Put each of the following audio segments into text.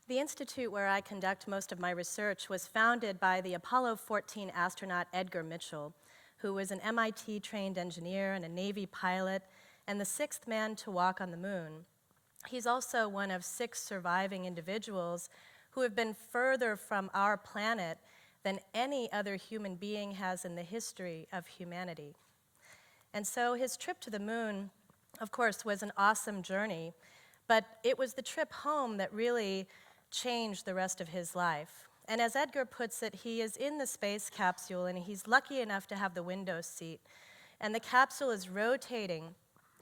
The institute where I conduct most of my research was founded by the Apollo 14 astronaut Edgar Mitchell, who was an MIT-trained engineer and a Navy pilot, and the sixth man to walk on the moon. He's also one of 6 surviving individuals who have been further from our planet than any other human being has in the history of humanity. And so his trip to the moon, of course, was an awesome journey, but it was the trip home that really changed the rest of his life. And as Edgar puts it, he is in the space capsule, and he's lucky enough to have the window seat. And the capsule is rotating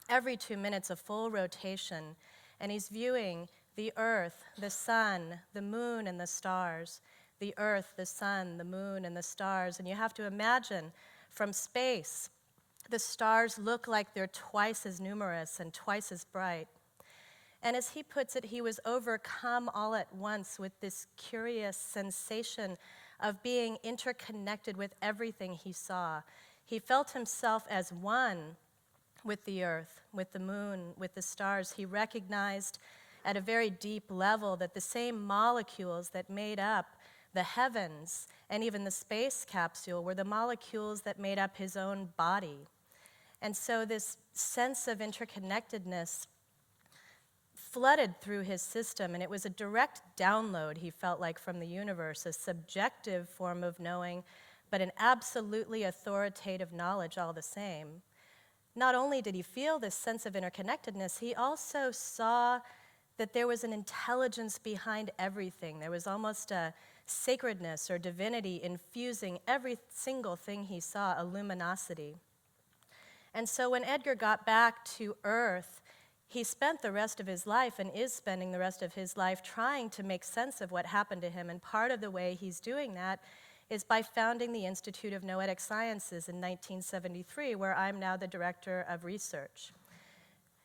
every 2 minutes, a full rotation, and he's viewing the Earth, the sun, the moon, and the stars. The Earth, the sun, the moon, and the stars. And you have to imagine, from space, the stars look like they're twice as numerous and twice as bright. And as he puts it, he was overcome all at once with this curious sensation of being interconnected with everything he saw. He felt himself as one with the Earth, with the moon, with the stars. He recognized at a very deep level that the same molecules that made up the heavens and even the space capsule were the molecules that made up his own body. And so this sense of interconnectedness flooded through his system, and it was a direct download, he felt like, from the universe, a subjective form of knowing, but an absolutely authoritative knowledge all the same. Not only did he feel this sense of interconnectedness, he also saw that there was an intelligence behind everything. There was almost a sacredness or divinity infusing every single thing he saw, a luminosity. And so when Edgar got back to Earth, he spent the rest of his life and is spending the rest of his life trying to make sense of what happened to him. And part of the way he's doing that is by founding the Institute of Noetic Sciences in 1973, where I'm now the director of research.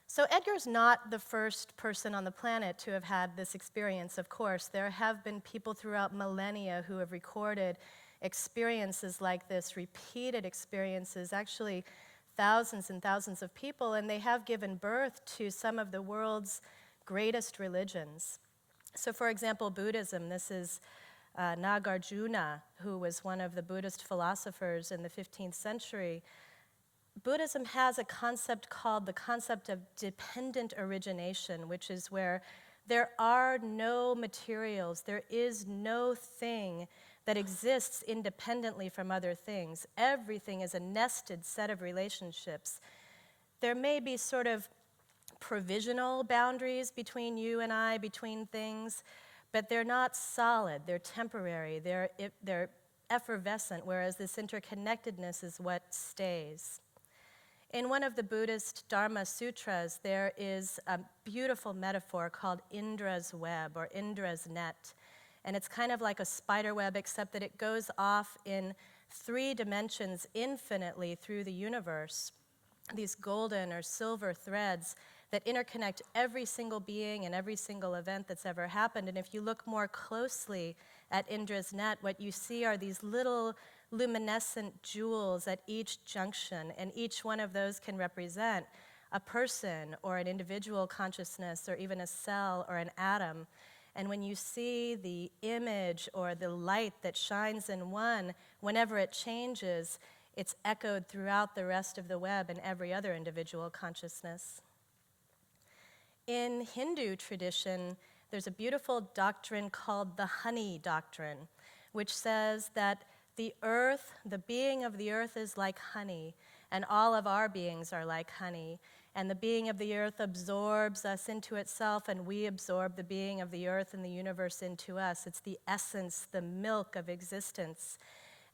So Edgar's not the first person on the planet to have had this experience, of course. There have been people throughout millennia who have recorded experiences like this, repeated experiences, actually thousands and thousands of people, and they have given birth to some of the world's greatest religions. So for example, Buddhism, this is Nagarjuna, who was one of the Buddhist philosophers in the 15th century. Buddhism has a concept called the concept of dependent origination, which is where there are no materials, there is no thing that exists independently from other things. Everything is a nested set of relationships. There may be sort of provisional boundaries between you and I, between things, but they're not solid, they're temporary, they're effervescent, whereas this interconnectedness is what stays. In one of the Buddhist Dharma Sutras, there is a beautiful metaphor called Indras Web or Indras net. And it's kind of like a spider web, except that it goes off in 3 dimensions infinitely through the universe. These golden or silver threads that interconnect every single being and every single event that's ever happened. And if you look more closely at Indra's net, what you see are these little luminescent jewels at each junction, and each one of those can represent a person or an individual consciousness or even a cell or an atom. And when you see the image or the light that shines in one, whenever it changes, it's echoed throughout the rest of the web and every other individual consciousness. In Hindu tradition, there's a beautiful doctrine called the Honey Doctrine, which says that the earth, the being of the earth is like honey, and all of our beings are like honey. And the being of the earth absorbs us into itself, and we absorb the being of the earth and the universe into us. It's the essence, the milk of existence.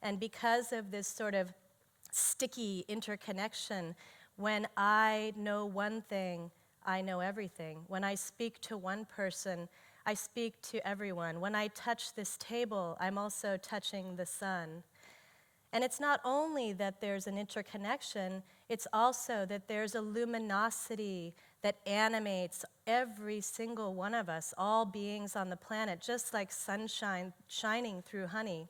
And because of this sort of sticky interconnection, when I know one thing, I know everything. When I speak to one person, I speak to everyone. When I touch this table, I'm also touching the sun. And it's not only that there's an interconnection, it's also that there's a luminosity that animates every single one of us, all beings on the planet, just like sunshine shining through honey.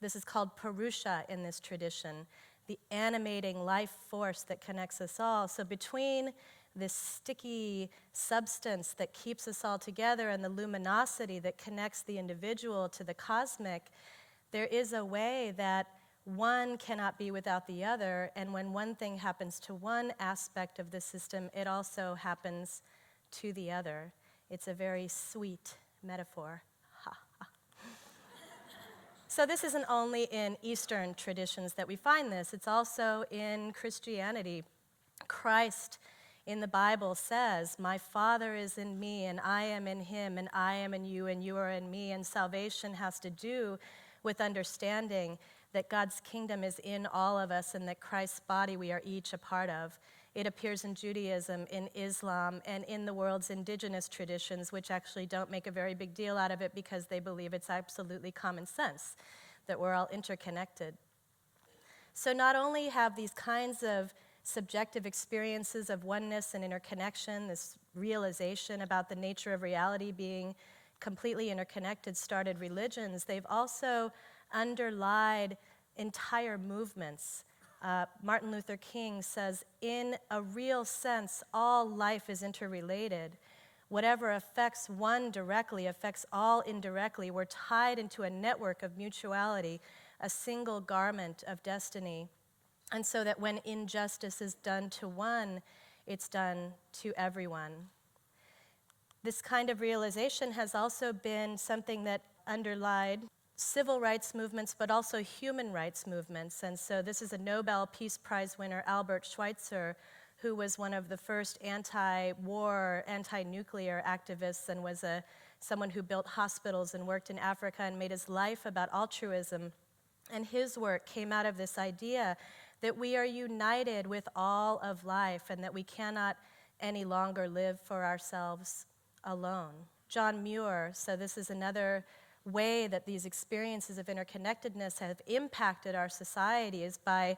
This is called Purusha in this tradition, the animating life force that connects us all. So between this sticky substance that keeps us all together and the luminosity that connects the individual to the cosmic, there is a way that one cannot be without the other, and when one thing happens to one aspect of the system, it also happens to the other. It's a very sweet metaphor. So this isn't only in Eastern traditions that we find this, it's also in Christianity. Christ in the Bible says, "My Father is in me, and I am in him, and I am in you, and you are in me." And salvation has to do with understanding that God's kingdom is in all of us and that Christ's body we are each a part of. It appears in Judaism, in Islam, and in the world's indigenous traditions, which actually don't make a very big deal out of it because they believe it's absolutely common sense that we're all interconnected. So not only have these kinds of subjective experiences of oneness and interconnection, this realization about the nature of reality being completely interconnected started religions, they've also underlied entire movements. Martin Luther King says, in a real sense, all life is interrelated. Whatever affects one directly affects all indirectly. We're tied into a network of mutuality, a single garment of destiny. And so that when injustice is done to one, it's done to everyone. This kind of realization has also been something that underlied civil rights movements, but also human rights movements. And so this is a Nobel Peace Prize winner, Albert Schweitzer, who was one of the first anti-war, anti-nuclear activists and was someone who built hospitals and worked in Africa and made his life about altruism. And his work came out of this idea that we are united with all of life and that we cannot any longer live for ourselves alone. John Muir, so this is another way that these experiences of interconnectedness have impacted our society, is by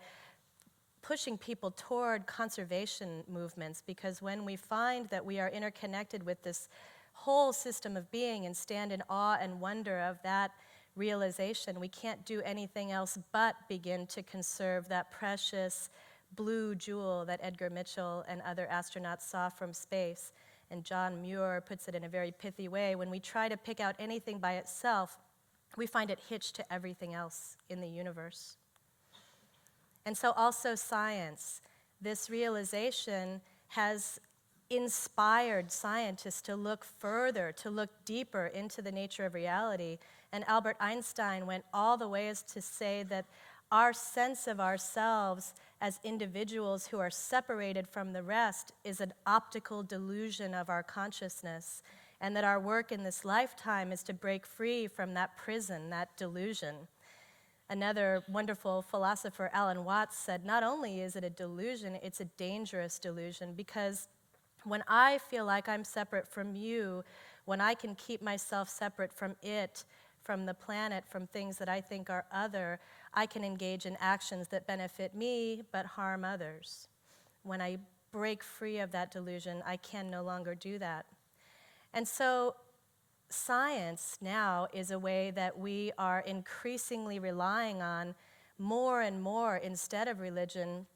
pushing people toward conservation movements, because when we find that we are interconnected with this whole system of being and stand in awe and wonder of that realization, we can't do anything else but begin to conserve that precious blue jewel that Edgar Mitchell and other astronauts saw from space. And John Muir puts it in a very pithy way: when we try to pick out anything by itself, we find it hitched to everything else in the universe. And so also science, this realization has inspired scientists to look further, to look deeper into the nature of reality. And Albert Einstein went all the way as to say that our sense of ourselves as individuals who are separated from the rest is an optical delusion of our consciousness, and that our work in this lifetime is to break free from that prison, that delusion. Another wonderful philosopher, Alan Watts, said not only is it a delusion, it's a dangerous delusion, because when I feel like I'm separate from you, when I can keep myself separate from it, from the planet, from things that I think are other, I can engage in actions that benefit me but harm others. When I break free of that delusion, I can no longer do that. And so science now is a way that we are increasingly relying on more and more instead of religion,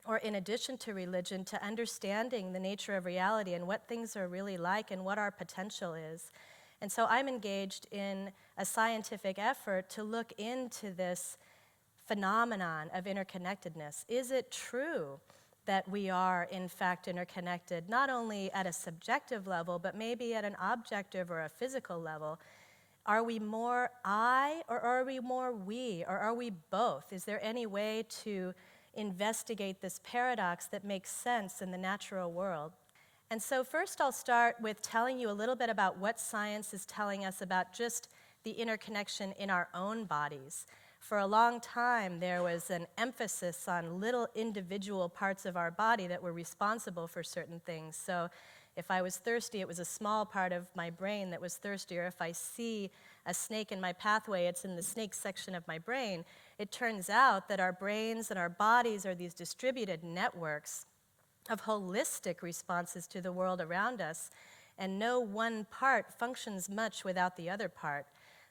or in addition to religion, to understanding the nature of reality and what things are really like and what our potential is. And so I'm engaged in a scientific effort to look into this phenomenon of interconnectedness. Is it true that we are, in fact, interconnected, not only at a subjective level, but maybe at an objective or a physical level? Are we more I, or are we more we, or are we both? Is there any way to investigate this paradox that makes sense in the natural world? And so first I'll start with telling you a little bit about what science is telling us about just the interconnection in our own bodies. For a long time, there was an emphasis on little individual parts of our body that were responsible for certain things. So if I was thirsty, it was a small part of my brain that was thirsty, or if I see a snake in my pathway, it's in the snake section of my brain. It turns out that our brains and our bodies are these distributed networks of holistic responses to the world around us, and no one part functions much without the other part.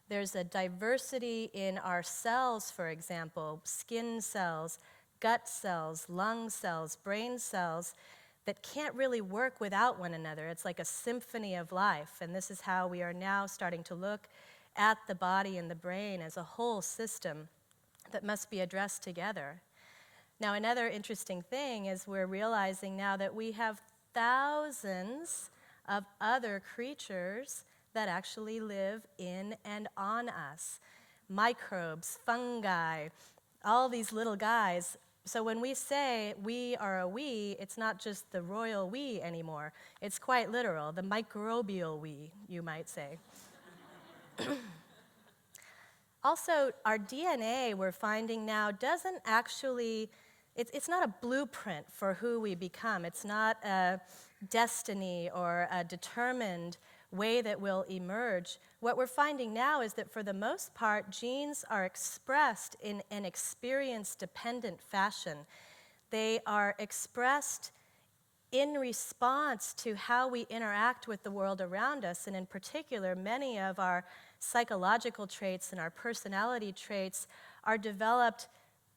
There's a diversity in our cells, for example, skin cells, gut cells, lung cells, brain cells, that can't really work without one another. It's like a symphony of life, and this is how we are now starting to look at the body and the brain as a whole system that must be addressed together. Now, another interesting thing is we're realizing now that we have thousands of other creatures that actually live in and on us. Microbes, fungi, all these little guys. So when we say we are a we, it's not just the royal we anymore. It's quite literal, the microbial we, you might say. Also, our DNA, we're finding now, doesn't actually, it's not a blueprint for who we become. It's not a destiny or a determined way that we'll emerge. What we're finding now is that for the most part, genes are expressed in an experience-dependent fashion. They are expressed in response to how we interact with the world around us, and in particular, many of our psychological traits and our personality traits are developed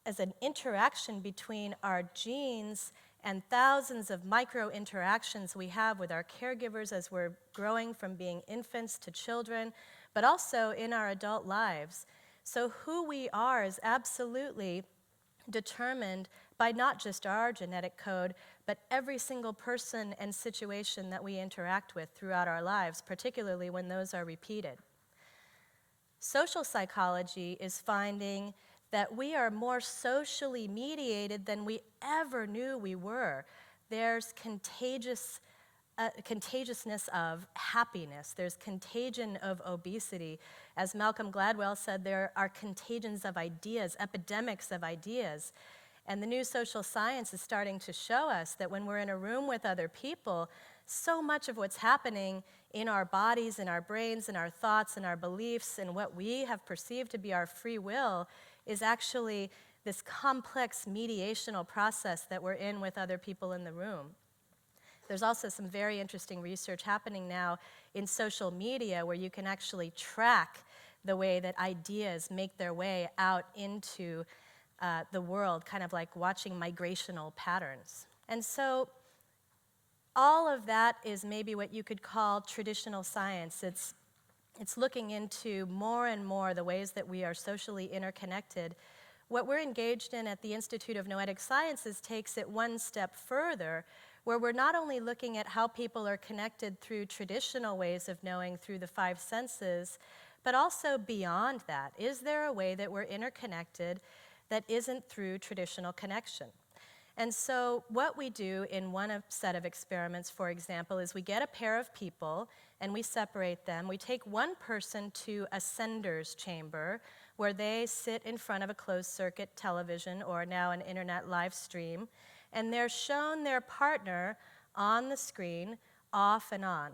as an interaction between our genes and thousands of micro interactions we have with our caregivers as we're growing from being infants to children, but also in our adult lives. So who we are is absolutely determined by not just our genetic code, but every single person and situation that we interact with throughout our lives, particularly when those are repeated. Social psychology is finding that we are more socially mediated than we ever knew we were. There's contagiousness of happiness. There's contagion of obesity. As Malcolm Gladwell said, there are contagions of ideas, epidemics of ideas. And the new social science is starting to show us that when we're in a room with other people, so much of what's happening in our bodies, in our brains, in our thoughts, in our beliefs, and what we have perceived to be our free will is actually this complex mediational process that we're in with other people in the room. There's also some very interesting research happening now in social media where you can actually track the way that ideas make their way out into the world, kind of like watching migrational patterns. And so all of that is maybe what you could call traditional science. It's looking into more and more the ways that we are socially interconnected. What we're engaged in at the Institute of Noetic Sciences takes it one step further, where we're not only looking at how people are connected through traditional ways of knowing through the five senses, but also beyond that. Is there a way that we're interconnected that isn't through traditional connection? And so what we do in one set of experiments, for example, is we get a pair of people and we separate them. We take one person to a sender's chamber where they sit in front of a closed circuit television or now an internet live stream, and they're shown their partner on the screen off and on.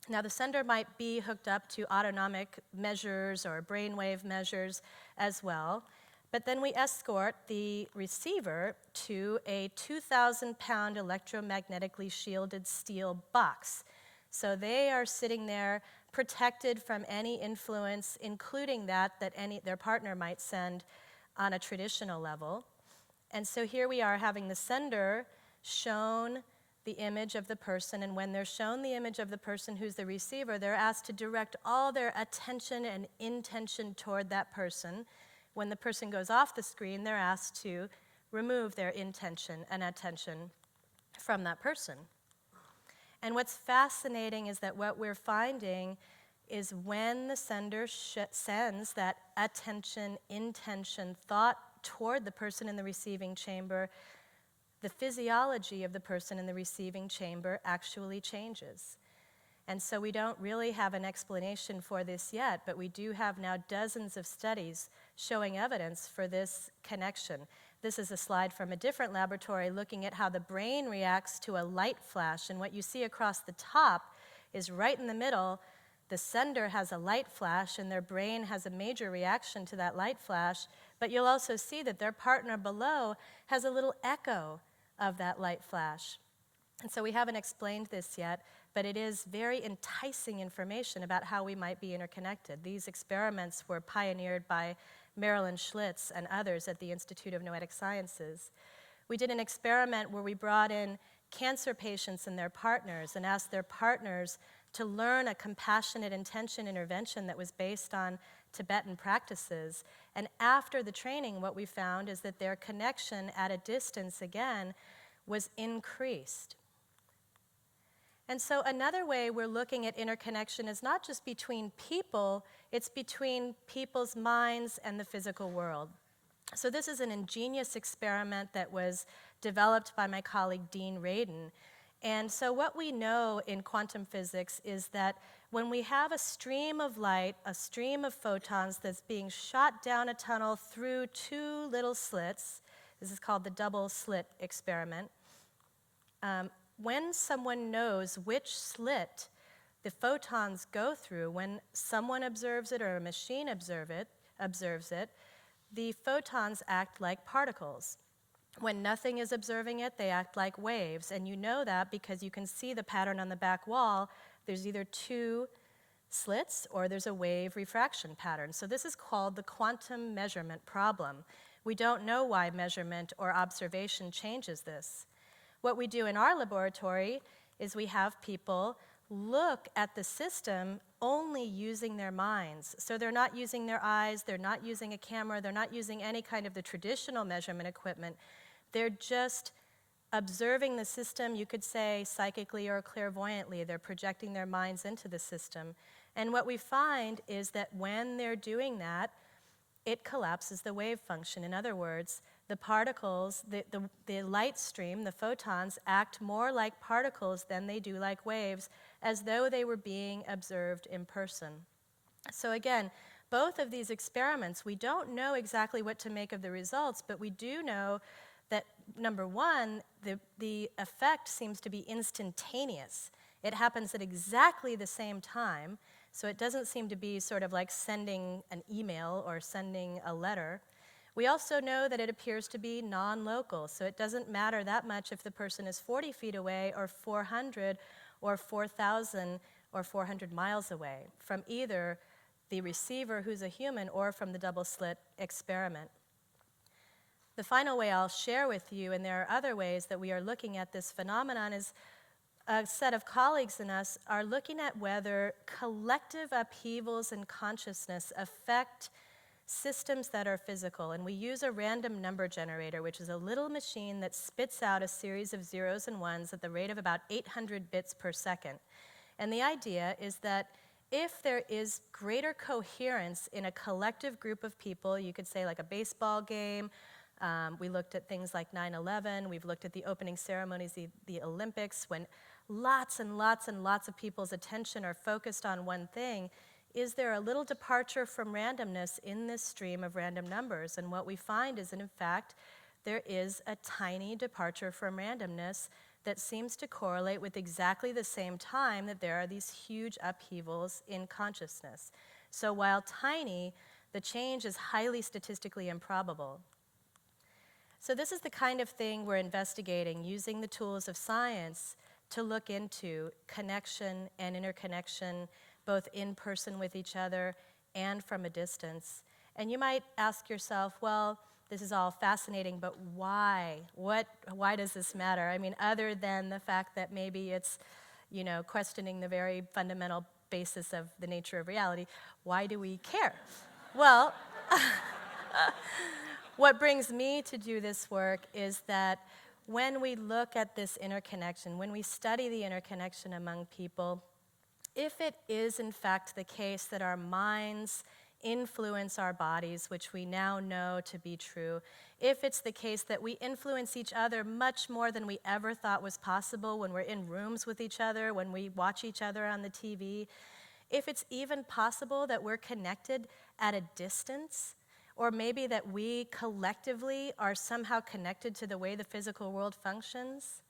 Now the sender might be hooked up to autonomic measures or brainwave measures as well. But then we escort the receiver to a 2,000-pound electromagnetically shielded steel box. So they are sitting there protected from any influence, including that their partner might send on a traditional level. And so here we are having the sender shown the image of the person, and when they're shown the image of the person who's the receiver, they're asked to direct all their attention and intention toward that person. When the person goes off the screen, they're asked to remove their intention and attention from that person. And what's fascinating is that what we're finding is when the sender sends that attention, intention, thought toward the person in the receiving chamber, the physiology of the person in the receiving chamber actually changes. And so we don't really have an explanation for this yet, but we do have now dozens of studies showing evidence for this connection. This is a slide from a different laboratory looking at how the brain reacts to a light flash, and what you see across the top is right in the middle, the sender has a light flash and their brain has a major reaction to that light flash, but you'll also see that their partner below has a little echo of that light flash. And so we haven't explained this yet, but it is very enticing information about how we might be interconnected. These experiments were pioneered by Marilyn Schlitz and others at the Institute of Noetic Sciences. We did an experiment where we brought in cancer patients and their partners and asked their partners to learn a compassionate intention intervention that was based on Tibetan practices. And after the training, what we found is that their connection at a distance, again, was increased. And so another way we're looking at interconnection is not just between people, it's between people's minds and the physical world. So this is an ingenious experiment that was developed by my colleague Dean Radin. And so what we know in quantum physics is that when we have a stream of light, a stream of photons that's being shot down a tunnel through two little slits, this is called the double slit experiment, when someone knows which slit the photons go through, when someone observes it or a machine observes it, the photons act like particles. When nothing is observing it, they act like waves. And you know that because you can see the pattern on the back wall. There's either two slits or there's a wave refraction pattern. So this is called the quantum measurement problem. We don't know why measurement or observation changes this. What we do in our laboratory is we have people look at the system only using their minds. So they're not using their eyes, they're not using a camera, they're not using any kind of the traditional measurement equipment. They're just observing the system, you could say psychically or clairvoyantly. They're projecting their minds into the system. And what we find is that when they're doing that, it collapses the wave function. In other words, the particles, the light stream, the photons, act more like particles than they do like waves, as though they were being observed in person. So again, both of these experiments, we don't know exactly what to make of the results, but we do know that, number one, the effect seems to be instantaneous. It happens at exactly the same time, so it doesn't seem to be sort of like sending an email or sending a letter. We also know that it appears to be non-local, so it doesn't matter that much if the person is 40 feet away or 400 or 4,000 or 400 miles away from either the receiver, who's a human, or from the double slit experiment. The final way I'll share with you, and there are other ways that we are looking at this phenomenon, is a set of colleagues and us are looking at whether collective upheavals in consciousness affect systems that are physical. And we use a random number generator, which is a little machine that spits out a series of zeros and ones at the rate of about 800 bits per second. And the idea is that if there is greater coherence in a collective group of people, you could say like a baseball game, we looked at things like 9/11, we've looked at the opening ceremonies, the Olympics, when lots and lots and lots of people's attention are focused on one thing, is there a little departure from randomness in this stream of random numbers? And what we find is that, in fact, there is a tiny departure from randomness that seems to correlate with exactly the same time that there are these huge upheavals in consciousness. So while tiny, the change is highly statistically improbable. So this is the kind of thing we're investigating, using the tools of science to look into connection and interconnection, both in person with each other and from a distance. And you might ask yourself, well, this is all fascinating, but why? Why does this matter? I mean, other than the fact that maybe it's, questioning the very fundamental basis of the nature of reality, why do we care? Well, what brings me to do this work is that when we look at this interconnection, when we study the interconnection among people, if it is in fact the case that our minds influence our bodies, which we now know to be true, if it's the case that we influence each other much more than we ever thought was possible when we're in rooms with each other, when we watch each other on the TV, if it's even possible that we're connected at a distance, or maybe that we collectively are somehow connected to the way the physical world functions,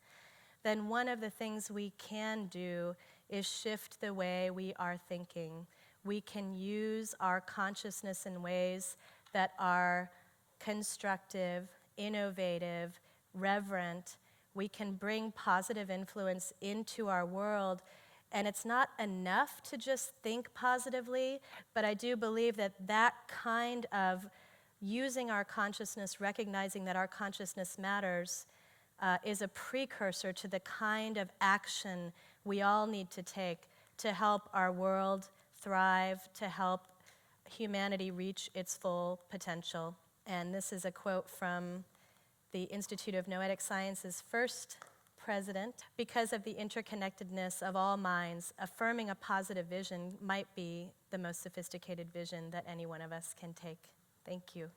then one of the things we can do is shift the way we are thinking. We can use our consciousness in ways that are constructive, innovative, reverent. We can bring positive influence into our world. And it's not enough to just think positively, but I do believe that that kind of using our consciousness, recognizing that our consciousness matters, is a precursor to the kind of action we all need to take to help our world thrive, to help humanity reach its full potential. And this is a quote from the Institute of Noetic Science's first president. Because of the interconnectedness of all minds, affirming a positive vision might be the most sophisticated vision that any one of us can take. Thank you.